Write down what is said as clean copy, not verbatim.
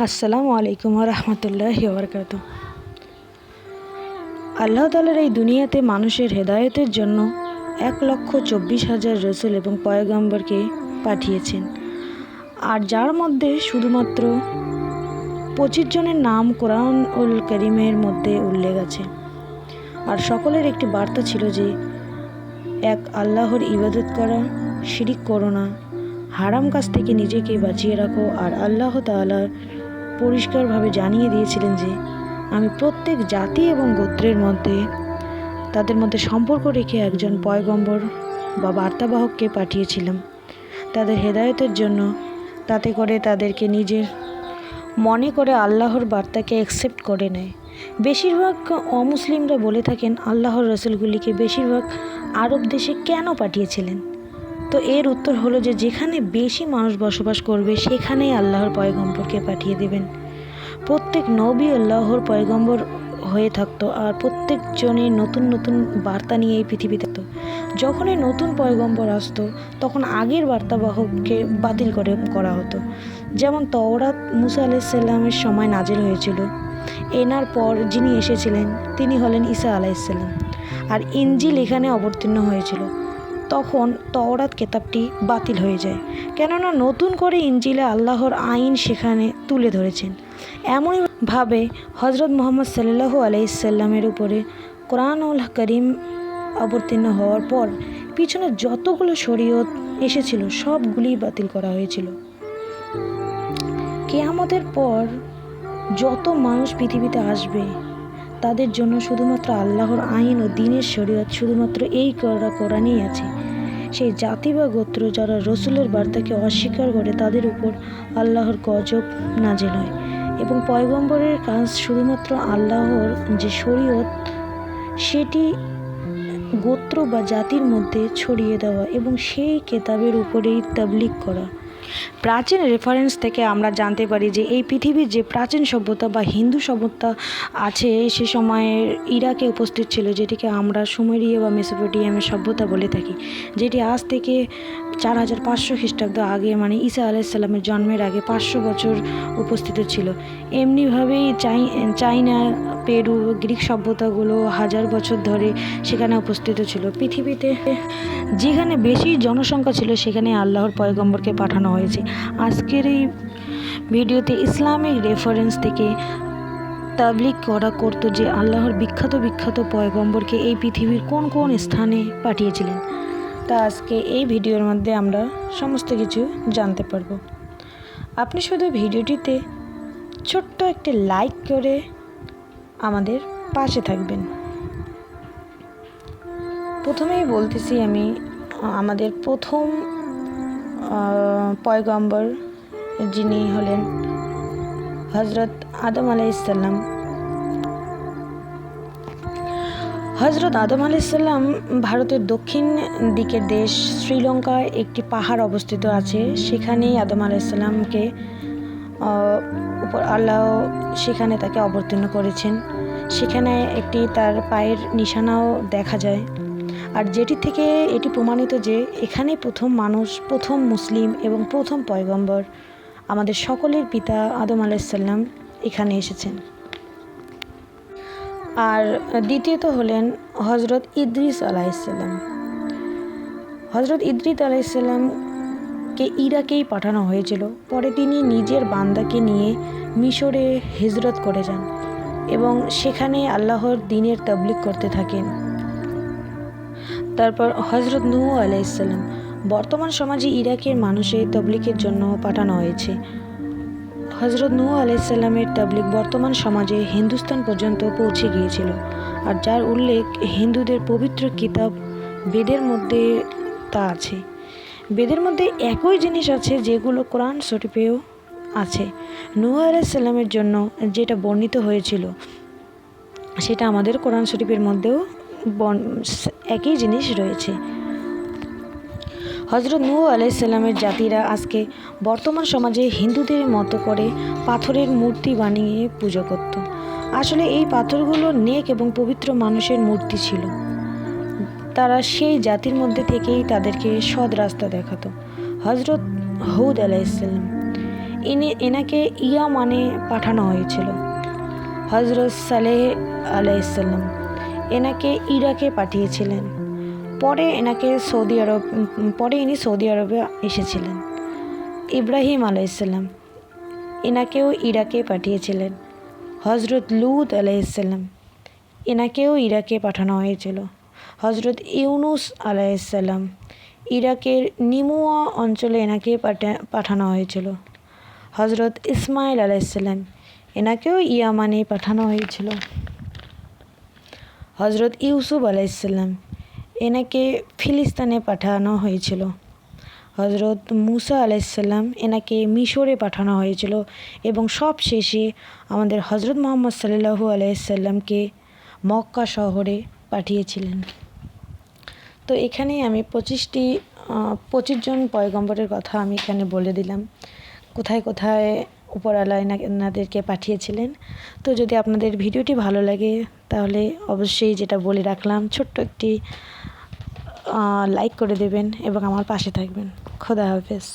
আসসালামু আলাইকুম রহমতুল্লাহি ওবরকাতুহু। আল্লাহ তাআলার এই দুনিয়াতে মানুষের হেদায়েতের জন্য 1,24,000 রসুল এবং পয়গম্বরকে পাঠিয়েছেন, আর যার মধ্যে শুধুমাত্র 25 জনের নাম কোরআনুল কারীমের মধ্যে উল্লেখ আছে। আর সকলের একটি বার্তা ছিল যে এক আল্লাহর ইবাদত করা, শিরিক করো না, হারাম কাজ থেকে নিজেকে বাঁচিয়ে রাখো। আর আল্লাহ তাআলা পরিষ্কারভাবে জানিয়ে দিয়েছিলেন যে আমি প্রত্যেক জাতি এবং গোত্রের মধ্যে তাদের মধ্যে সম্পর্ক রেখে একজন পয়গম্বর বা বার্তাবাহককে পাঠিয়েছিলাম তাদের হেদায়েতের জন্য, তাতে করে তাদেরকে নিজের মনে করে আল্লাহর বার্তাকে অ্যাকসেপ্ট করে নেয়। বেশিরভাগ অমুসলিমরা বলে থাকেন আল্লাহর রসুলগুলিকে বেশিরভাগ আরব দেশে কেন পাঠিয়েছিলেন। তো এর উত্তর হলো যে যেখানে বেশি মানুষ বসবাস করবে সেখানেই আল্লাহর পয়গম্বরকে পাঠিয়ে দেবেন। প্রত্যেক নবী আল্লাহর পয়গম্বর হয়ে থাকতো, আর প্রত্যেকজনের নতুন নতুন বার্তা নিয়ে এই পৃথিবীতে থাকতো। যখনই নতুন পয়গম্বর আসতো তখন আগের বার্তাবাহককে বাতিল করা হতো। যেমন তওরাত মুসা আলাইসাল্লামের সময় নাজিল হয়েছিল, এনার পর যিনি এসেছিলেন তিনি হলেন ঈসা আলাইসাল্লাম, আর ইনজিল এখানে অবতীর্ণ হয়েছিল। তখন তওরাত কেতাবটি বাতিল হয়ে যায়, কেননা নতুন করে ইনজিলে আল্লাহর আইন সেখানে তুলে ধরেছেন। এমনইভাবে হজরত মুহাম্মদ সাল্লাল্লাহু আলাইহি সাল্লামের উপরে কোরআনুল কারীম অবতীর্ণ হওয়ার পর পিছনে যতগুলো শরীয়ত এসেছিল সবগুলি বাতিল করা হয়েছিল। কিয়ামতের পর যত মানুষ পৃথিবীতে আসবে তাদের জন্য শুধুমাত্র আল্লাহর আইন ও দ্বীনের শরীয়ত, শুধুমাত্র এই কোরআনই আছে। সেই জাতি বা গোত্র যারা রসুলের বার্তাকে অস্বীকার করে তাদের উপর আল্লাহর গজব নাজিল হয়, এবং পয়গম্বরের কাজ শুধুমাত্র আল্লাহর যে শরীয়ত সেটি গোত্র বা জাতির মধ্যে ছড়িয়ে দেওয়া এবং সেই কেতাবের উপরেই তাবলীগ করা। প্রাচীন রেফারেন্স থেকে আমরা জানতে পারি যে এই পৃথিবীর যে প্রাচীন সভ্যতা বা হিন্দু সভ্যতা আছে সে সময়ের ইরাকে উপস্থিত ছিল, যেটিকে আমরা সুমেরীয় বা মেসোপটেমিয়ার সভ্যতা বলে থাকি, যেটি আজ থেকে 4500 খ্রিস্টাব্দ আগে, মানে ঈসা আলাইসাল্লামের জন্মের আগে 500 বছর উপস্থিত ছিল। এমনিভাবেই চাইনা, পেরু, গ্রিক সভ্যতাগুলো 1000 বছর ধরে সেখানে উপস্থিত ছিল। পৃথিবীতে যেখানে বেশি জনসংখ্যা ছিল সেখানে আল্লাহর পয়গম্বরকে পাঠানো হয়েছে। আজকের এই ভিডিওতে ইসলামিক রেফারেন্স থেকে তাবলীগ করতো যে আল্লাহর বিখ্যাত পয়গম্বরকে এই পৃথিবীর কোন কোন স্থানে পাঠিয়েছিলেন। তা আজকে এই ভিডিওর মধ্যে আমরা সমস্ত কিছু জানতে পারবো। আপনি শুধু ভিডিওটিতে ছোট্ট একটি লাইক করে আমাদের পাশে থাকবেন। প্রথমেই বলতেছি আমি আমাদের প্রথম পয়গম্বর যিনি হলেন হজরত আদম আলাইসাল্লাম। হজরত আদম আলাইসাল্লাম ভারতের দক্ষিণ দিকের দেশ শ্রীলঙ্কায় একটি পাহাড় অবস্থিত আছে। সেখানেই আদম আলাইসাল্লামকে উপর আল্লাহ সেখানে তাকে অবতীর্ণ করেছেন। সেখানে একটি তার পায়ের নিশানাও দেখা যায়, আর যেটি থেকে এটি প্রমাণিত যে এখানে প্রথম মানুষ, প্রথম মুসলিম এবং প্রথম পয়গম্বর আমাদের সকলের পিতা আদম আলাইসাল্লাম এখানে এসেছেন। আর দ্বিতীয়ত হলেন হজরত ইদ্রিস আলাইসাল্লাম। হজরত ইদ্রিস আলাইসাল্লামকে ইরাকেই পাঠানো হয়েছিল। পরে তিনি নিজের বান্দাকে নিয়ে মিশরে হিজরত করে যান এবং সেখানে আল্লাহর দ্বীনের তাবলীগ করতে থাকেন। তারপর হজরত নূহ আলাইসাল্লাম বর্তমান সমাজে ইরাকের মানুষের তাবলীগের জন্য পাঠানো হয়েছে। হজরত নূহ আলাইসাল্লামের তাবলীগ বর্তমান সমাজে হিন্দুস্তান পর্যন্ত পৌঁছে গিয়েছিল, আর যার উল্লেখ হিন্দুদের পবিত্র কিতাব বেদের মধ্যে তা আছে। বেদের মধ্যে একই জিনিস আছে যেগুলো কোরআন শরীফেও আছে। নূহ আলাইসাল্লামের জন্য যেটা বর্ণিত হয়েছিল সেটা আমাদের কোরআন শরীফের মধ্যেও একই জিনিস রয়েছে। হজরত নূহ আলাইসাল্লামের জাতিরা আজকে বর্তমান সমাজে হিন্দুদের মতো করে পাথরের মূর্তি বানিয়ে পূজা করত। আসলে এই পাথরগুলো নেক এবং পবিত্র মানুষের মূর্তি ছিল। তারা সেই জাতির মধ্যে থেকেই তাদেরকে সৎ রাস্তা দেখাতো। হজরত হুদ আলাইসাল্লাম এনাকে ইয়ামানে পাঠানো হয়েছিল। হজরত সালেহ আলাইসাল্লাম এনাকে ইরাকে পাঠিয়েছিলেন। পরে ইনি সৌদি আরবে এসেছিলেন। ইব্রাহিম আলাইসাল্লাম এনাকেও ইরাকে পাঠিয়েছিলেন। হজরত লুত আলাইসাল্লাম এনাকেও ইরাকে পাঠানো হয়েছিল। হজরত ইউনুস আলাইসাল্লাম ইরাকের নিমুয়া অঞ্চলে এনাকে পাঠানো হয়েছিল। হজরত ইসমাইল আলাইসাল্লাম এনাকেও ইয়ামানে পাঠানো হয়েছিল। হজরত ইউসুফ আলাইসাল্লাম এনাকে ফিলিস্তিনে পাঠানো হয়েছিল। হজরত মুসা আলাইসাল্লাম এনাকে মিশরে পাঠানো হয়েছিল এবং সব শেষে আমাদের হজরত মুহাম্মদ সাল্লাল্লাহু আলাইসাল্লামকে মক্কা শহরে পাঠিয়েছিলেন। তো এখানে আমি 25 জন পয়গম্বরের কথা আমি এখানে বলে দিলাম, কোথায় কোথায় উপরওয়ালা এনাদেরকে পাঠিয়েছিলেন। তো যদি আপনাদের ভিডিওটি ভালো লাগে তাহলে অবশ্যই যেটা বলে রাখলাম ছোট্ট একটি লাইক করে দেবেন এবং আমার পাশে থাকবেন। খোদা হাফেজ।